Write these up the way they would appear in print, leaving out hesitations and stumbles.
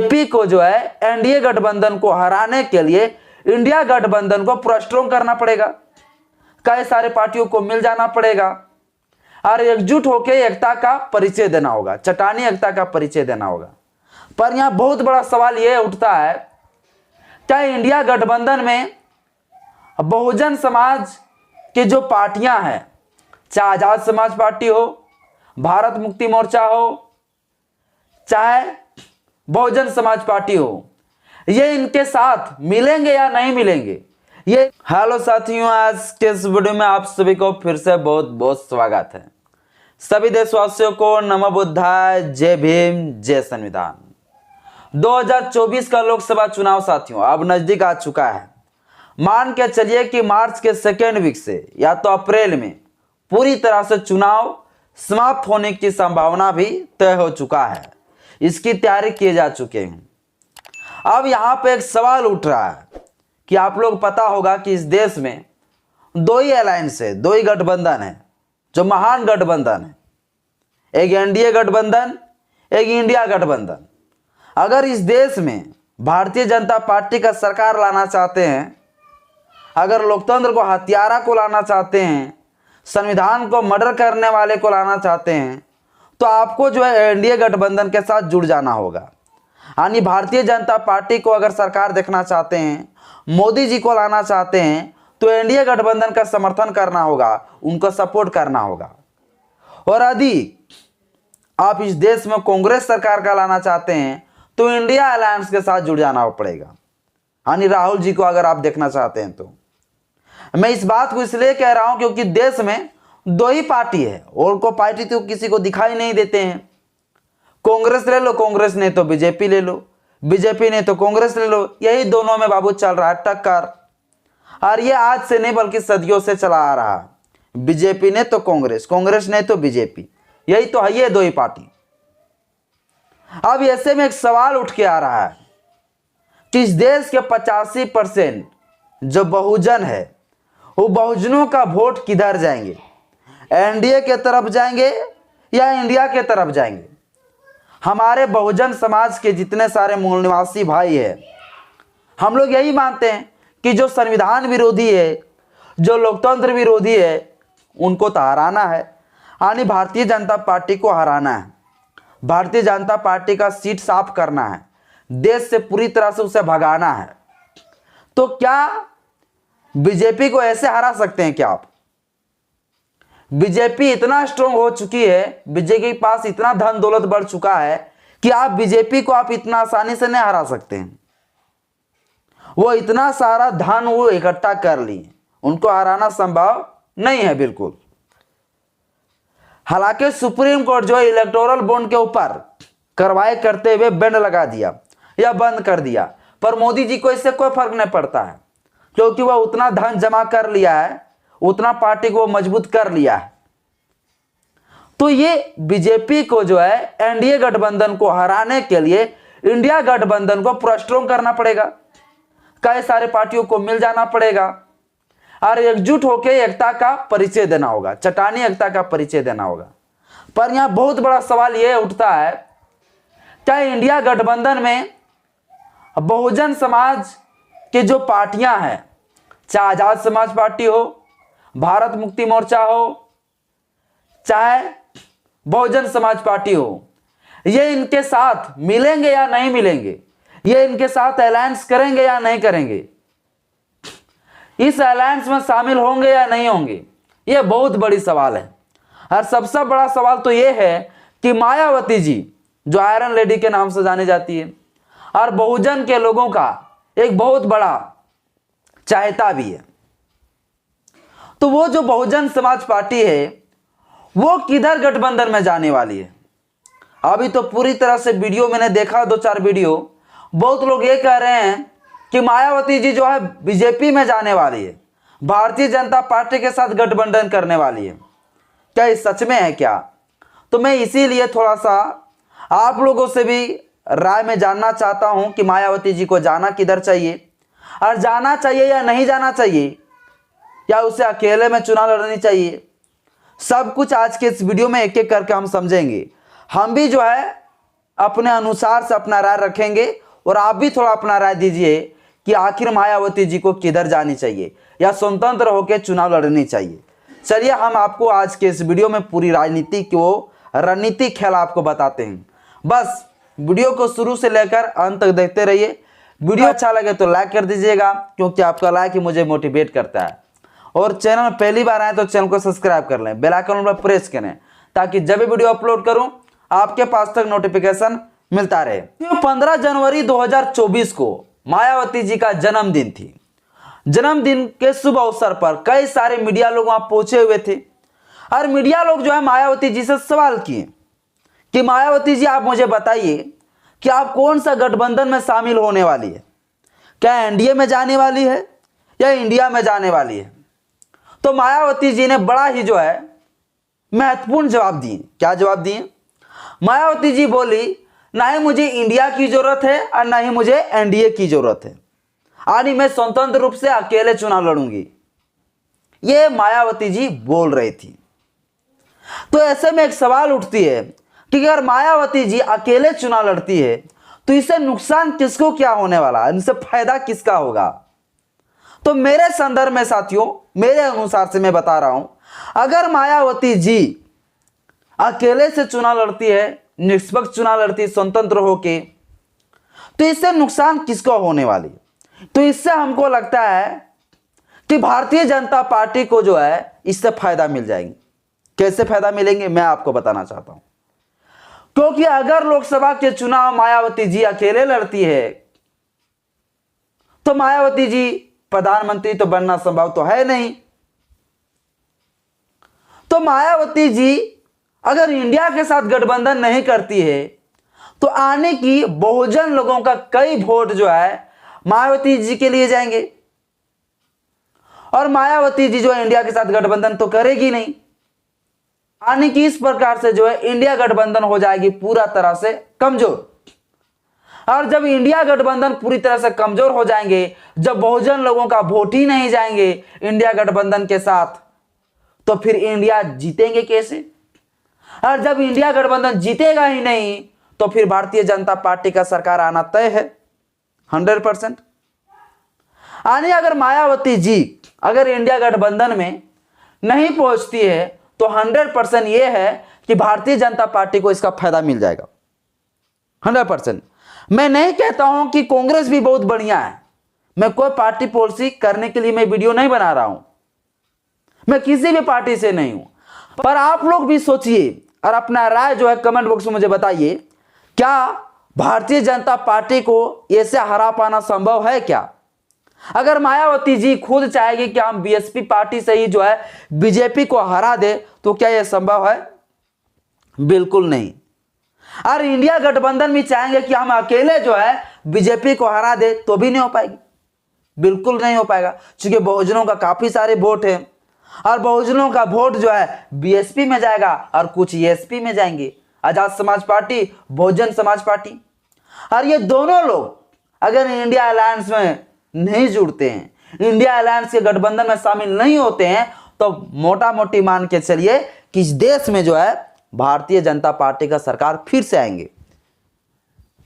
BJP को जो है एनडीए गठबंधन को हराने के लिए इंडिया गठबंधन को पूरा स्ट्रॉन्ग करना पड़ेगा। कई सारे पार्टियों को मिल जाना पड़ेगा और एकजुट होकर एकता का परिचय देना होगा, चट्टानी एकता का परिचय देना होगा। पर यहां बहुत बड़ा सवाल यह उठता है, क्या इंडिया गठबंधन में बहुजन समाज की जो पार्टियां हैं, चाहे आजाद समाज पार्टी हो, भारत मुक्ति मोर्चा हो, चाहे बहुजन समाज पार्टी हो, ये इनके साथ मिलेंगे या नहीं मिलेंगे? ये हेलो साथियों, आज के इस वीडियो में आप सभी को फिर से बहुत बहुत स्वागत है। सभी देशवासियों को नमो बुद्धाय, जय भीम, जय संविधान। 2024 का लोकसभा चुनाव साथियों अब नजदीक आ चुका है। मान के चलिए कि मार्च के सेकेंड वीक से या तो अप्रैल में पूरी तरह से चुनाव समाप्त होने की संभावना भी तय हो चुका है। इसकी तैयारी किए जा चुके हैं। अब यहां पे एक सवाल उठ रहा है कि आप लोग पता होगा कि इस देश में दो ही अलायंस है, दो ही गठबंधन है जो महान गठबंधन है। एक एनडीए गठबंधन, एक इंडिया गठबंधन। अगर इस देश में भारतीय जनता पार्टी का सरकार लाना चाहते हैं, अगर लोकतंत्र को हत्यारा को लाना चाहते हैं, संविधान को मर्डर करने वाले को लाना चाहते हैं, तो आपको जो है एनडीए गठबंधन के साथ जुड़ जाना होगा। यानी भारतीय जनता पार्टी को अगर सरकार देखना चाहते हैं, मोदी जी को लाना चाहते हैं, तो एनडीए गठबंधन का समर्थन करना होगा, उनको सपोर्ट करना होगा। और यदि आप इस देश में कांग्रेस सरकार का लाना चाहते हैं, तो इंडिया अलायंस के साथ जुड़ जाना पड़ेगा। यानी राहुल जी को अगर आप देखना चाहते हैं तो मैं इस बात को इसलिए कह रहा हूं क्योंकि देश में दो ही पार्टी है और को पार्टी तो किसी को दिखाई नहीं देते हैं। कांग्रेस ले लो, कांग्रेस ने तो बीजेपी ले लो, बीजेपी ने तो कांग्रेस ले लो। यही दोनों में बाबू चल रहा है टक्कर। और ये आज से नहीं बल्कि सदियों से चला आ रहा है। बीजेपी ने तो कांग्रेस, कांग्रेस ने तो बीजेपी, यही तो है, ये दो ही पार्टी। अब ऐसे में एक सवाल उठ के आ रहा है कि इस देश के 85% जो बहुजन है, वो बहुजनों का वोट किधर जाएंगे? एनडीए के तरफ जाएंगे या इंडिया के तरफ जाएंगे? हमारे बहुजन समाज के जितने सारे मूल निवासी भाई हैं, हम लोग यही मानते हैं कि जो संविधान विरोधी है, जो लोकतंत्र विरोधी है, उनको तो हराना है। यानी भारतीय जनता पार्टी को हराना है, भारतीय जनता पार्टी का सीट साफ करना है, देश से पूरी तरह से उसे भगाना है। तो क्या बीजेपी को ऐसे हरा सकते हैं क्या आप? बीजेपी इतना स्ट्रांग हो चुकी है, बीजेपी के पास इतना धन दौलत बढ़ चुका है कि आप बीजेपी को आप इतना आसानी से नहीं हरा सकते हैं। वो इतना सारा धन वो इकट्ठा कर लिए, उनको हराना संभव नहीं है बिल्कुल। हालांकि सुप्रीम कोर्ट जो इलेक्टोरल बॉन्ड के ऊपर कार्रवाई करते हुए बैंड लगा दिया या बंद कर दिया, पर मोदी जी को इससे कोई फर्क नहीं पड़ता है क्योंकि वह उतना धन जमा कर लिया है, उतना पार्टी को मजबूत कर लिया है। तो ये बीजेपी को जो है एनडीए गठबंधन को हराने के लिए इंडिया गठबंधन को पूरा स्ट्रॉन्ग करना पड़ेगा। कई सारे पार्टियों को मिल जाना पड़ेगा और एकजुट होकर एकता का परिचय देना होगा, चट्टानी एकता का परिचय देना होगा। पर यहां बहुत बड़ा सवाल यह उठता है, क्या इंडिया गठबंधन में बहुजन समाज की जो पार्टियां हैं, चाहे आजाद समाज पार्टी हो, भारत मुक्ति मोर्चा हो, चाहे बहुजन समाज पार्टी हो, ये इनके साथ मिलेंगे या नहीं मिलेंगे? ये इनके साथ अलायंस करेंगे या नहीं करेंगे? इस अलायंस में शामिल होंगे या नहीं होंगे? ये बहुत बड़ी सवाल है। और सबसे बड़ा सवाल तो ये है कि मायावती जी जो आयरन लेडी के नाम से जानी जाती है और बहुजन के लोगों का एक बहुत बड़ा चाहता भी है, तो वो जो बहुजन समाज पार्टी है वो किधर गठबंधन में जाने वाली है? अभी तो पूरी तरह से वीडियो मैंने देखा, 2-4 वीडियो, बहुत लोग ये कह रहे हैं कि मायावती जी जो है बीजेपी में जाने वाली है, भारतीय जनता पार्टी के साथ गठबंधन करने वाली है। क्या ये सच में है क्या? तो मैं इसीलिए थोड़ा सा आप लोगों से भी राय में जानना चाहता हूं कि मायावती जी को जाना किधर चाहिए, और जाना चाहिए या नहीं जाना चाहिए, या उसे अकेले में चुनाव लड़नी चाहिए। सब कुछ आज के इस वीडियो में एक एक करके हम समझेंगे। हम भी जो है अपने अनुसार से अपना राय रखेंगे और आप भी थोड़ा अपना राय दीजिए कि आखिर मायावती जी को किधर जानी चाहिए या स्वतंत्र होकर चुनाव लड़नी चाहिए। चलिए हम आपको आज के इस वीडियो में पूरी राजनीति को रणनीतिक खेल आपको बताते हैं। बस वीडियो को शुरू से लेकर अंत तक देखते रहिए। वीडियो अच्छा लगे तो लाइक कर दीजिएगा, क्योंकि आपका लाइक ही मुझे मोटिवेट करता है। और चैनल में पहली बार आए तो चैनल को सब्सक्राइब कर लें, बेल आइकन पर प्रेस करें, ताकि जब भी वीडियो अपलोड करूं आपके पास तक नोटिफिकेशन मिलता रहे। 15 जनवरी 2024 को मायावती जी का जन्मदिन थी। जन्मदिन के शुभ अवसर पर कई सारे मीडिया लोग वहां पहुंचे हुए थे और मीडिया लोग जो है मायावती जी से सवाल किए कि मायावती जी आप मुझे बताइए कि आप कौन सा गठबंधन में शामिल होने वाली है, क्या एनडीए में जाने वाली है या इंडिया में जाने वाली है। तो मायावती जी ने बड़ा ही जो है महत्वपूर्ण जवाब दिए। क्या जवाब दिए? मायावती जी बोली, ना ही मुझे इंडिया की जरूरत है और ना ही मुझे एनडीए की जरूरत है, यानी मैं स्वतंत्र रूप से अकेले चुनाव लड़ूंगी। ये मायावती जी बोल रही थी। तो ऐसे में एक सवाल उठती है कि अगर मायावती जी अकेले चुनाव लड़ती है तो इससे नुकसान किसको क्या होने वाला है, इनसे फायदा किसका होगा। तो मेरे संदर्भ में साथियों, मेरे अनुसार से मैं बता रहा हूं, अगर मायावती जी अकेले से चुनाव लड़ती है, निष्पक्ष चुनाव लड़ती है स्वतंत्र होके, तो इससे नुकसान किसको होने वाली। तो इससे हमको लगता है कि भारतीय जनता पार्टी को जो है इससे फायदा मिल जाएगी। कैसे फायदा मिलेंगे मैं आपको बताना चाहता हूं। क्योंकि अगर लोकसभा के चुनाव मायावती जी अकेले लड़ती है तो मायावती जी प्रधानमंत्री तो बनना संभव तो है नहीं। तो मायावती जी अगर इंडिया के साथ गठबंधन नहीं करती है तो आने की बहुजन लोगों का कई वोट जो है मायावती जी के लिए जाएंगे, और मायावती जी जो है इंडिया के साथ गठबंधन तो करेगी नहीं। आने की इस प्रकार से जो है इंडिया गठबंधन हो जाएगी पूरा तरह से कमजोर। और जब इंडिया गठबंधन पूरी तरह से कमजोर हो जाएंगे, जब बहुजन लोगों का वोट ही नहीं जाएंगे इंडिया गठबंधन के साथ, तो फिर इंडिया जीतेंगे कैसे। और जब इंडिया गठबंधन जीतेगा ही नहीं तो फिर भारतीय जनता पार्टी का सरकार आना तय है 100%। यानी अगर मायावती जी अगर इंडिया गठबंधन में नहीं पहुंचती है तो 100% यह है कि भारतीय जनता पार्टी को इसका फायदा मिल जाएगा 100%। मैं नहीं कहता हूं कि कांग्रेस भी बहुत बढ़िया है, मैं कोई पार्टी पॉलिसी करने के लिए मैं वीडियो नहीं बना रहा हूं, मैं किसी भी पार्टी से नहीं हूं। पर आप लोग भी सोचिए और अपना राय जो है कमेंट बॉक्स में मुझे बताइए, क्या भारतीय जनता पार्टी को ऐसे हरा पाना संभव है क्या। अगर मायावती जी खुद चाहेगी कि हम बीएसपी पार्टी से ही जो है बीजेपी को हरा दे तो क्या यह संभव है? बिल्कुल नहीं। और इंडिया गठबंधन भी चाहेंगे कि हम अकेले जो है बीजेपी को हरा दे तो भी नहीं हो पाएगी, बिल्कुल नहीं हो पाएगा, क्योंकि बहुजनों का काफी सारे वोट है और बहुजनों का वोट जो है बीएसपी में जाएगा और कुछ एसपी में जाएंगे, आजाद समाज पार्टी, बहुजन समाज पार्टी। और ये दोनों लोग अगर इंडिया अलायंस में नहीं जुड़ते हैं, इंडिया अलायंस के गठबंधन में शामिल नहीं होते हैं, तो मोटा मोटी मान के चलिए कि इस देश में जो है भारतीय जनता पार्टी का सरकार फिर से आएंगे,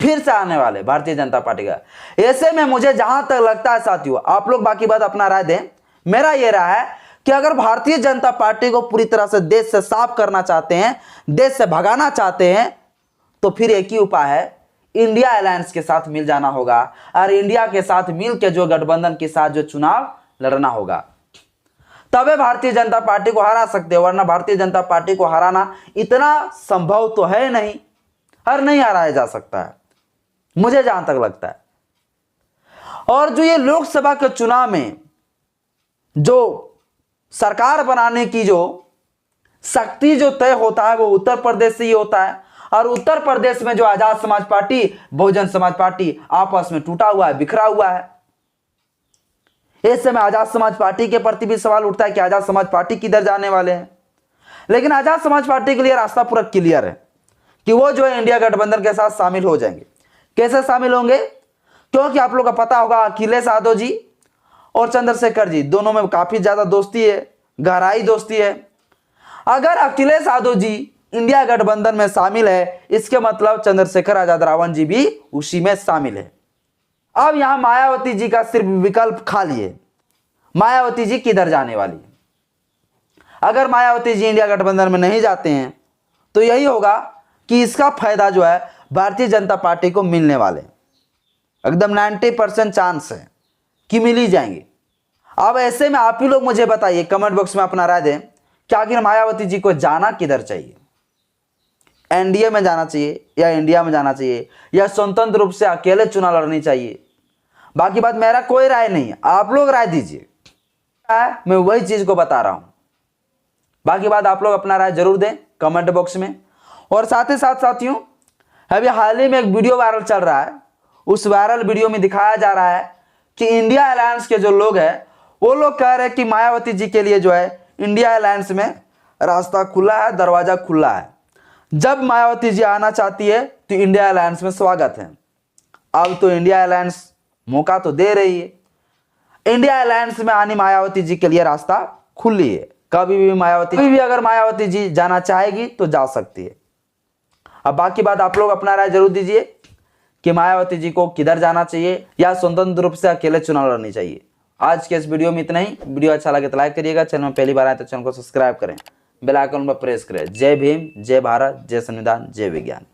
फिर से आने वाले भारतीय जनता पार्टी का। ऐसे में मुझे जहां तक लगता है साथियों, आप लोग बाकी बात अपना राय दें, मेरा यह राय है कि अगर भारतीय जनता पार्टी को पूरी तरह से देश से साफ करना चाहते हैं, देश से भगाना चाहते हैं, तो फिर एक ही उपाय है, इंडिया अलायंस के साथ मिल जाना होगा और इंडिया के साथ मिल के जो गठबंधन के साथ जो चुनाव लड़ना होगा, तबे भारतीय जनता पार्टी को हरा सकते हो। वरना भारतीय जनता पार्टी को हराना इतना संभव तो है नहीं और नहीं हराया जा सकता है, मुझे जहां तक लगता है। और जो ये लोकसभा के चुनाव में जो सरकार बनाने की जो शक्ति जो तय होता है वो उत्तर प्रदेश से ही होता है, और उत्तर प्रदेश में जो आजाद समाज पार्टी, बहुजन समाज पार्टी आपस में टूटा हुआ है, बिखरा हुआ है। इस समय आजाद समाज पार्टी के प्रति भी सवाल उठता है कि आजाद समाज पार्टी किधर जाने वाले हैं। लेकिन आजाद समाज पार्टी के लिए रास्ता पूरा क्लियर है कि वो जो है इंडिया गठबंधन के साथ शामिल हो जाएंगे। कैसे शामिल होंगे? क्योंकि आप लोग का पता होगा अखिलेश यादव जी और चंद्रशेखर जी दोनों में काफी ज्यादा दोस्ती है, गहराई दोस्ती है। अगर अखिलेश यादव जी इंडिया गठबंधन में शामिल है, इसके मतलब चंद्रशेखर आजाद रावण जी भी उसी में शामिल है। अब यहां मायावती जी का सिर्फ विकल्प खाली है, मायावती जी किधर जाने वाली है। अगर मायावती जी इंडिया गठबंधन में नहीं जाते हैं तो यही होगा कि इसका फायदा जो है भारतीय जनता पार्टी को मिलने वाले, एकदम 90% चांस है कि मिल ही जाएंगे। अब ऐसे में आप ही लोग मुझे बताइए, कमेंट बॉक्स में अपना राय दें कि आखिर मायावती जी को जाना किधर चाहिए, एनडीए में जाना चाहिए या इंडिया में जाना चाहिए या स्वतंत्र रूप से अकेले चुनाव लड़नी चाहिए। बाकी बात मेरा कोई राय नहीं है, आप लोग राय दीजिए, मैं वही चीज को बता रहा हूं। बाकी बात आप लोग अपना राय जरूर दें कमेंट बॉक्स में। और साथ ही साथ साथियों, अभी हाल ही में एक वीडियो वायरल चल रहा है, उस वायरल वीडियो में दिखाया जा रहा है कि इंडिया अलायंस के जो लोग हैं वो लोग कह रहे हैं कि मायावती जी के लिए जो है इंडिया अलायंस में रास्ता खुला है, दरवाजा खुला है। जब मायावती जी आना चाहती है तो इंडिया अलायंस में स्वागत है। अब तो इंडिया अलायंस मौका तो दे रही है, इंडिया अलायंस में आनी मायावती जी के लिए रास्ता खुली है। कभी भी अगर मायावती जी जाना चाहेगी तो जा सकती है। अब बाकी बात आप लोग अपना राय जरूर दीजिए कि मायावती जी को किधर जाना चाहिए या स्वतंत्र रूप से अकेले चुनाव लड़नी चाहिए। आज के इस वीडियो में इतना ही। वीडियो अच्छा लगे तो लाइक करिएगा, चैनल में पहली बार आए तो चैनल को सब्सक्राइब करें, बेल आइकन पर प्रेस करें। जय भीम, जय भारत, जय संविधान, जय विज्ञान।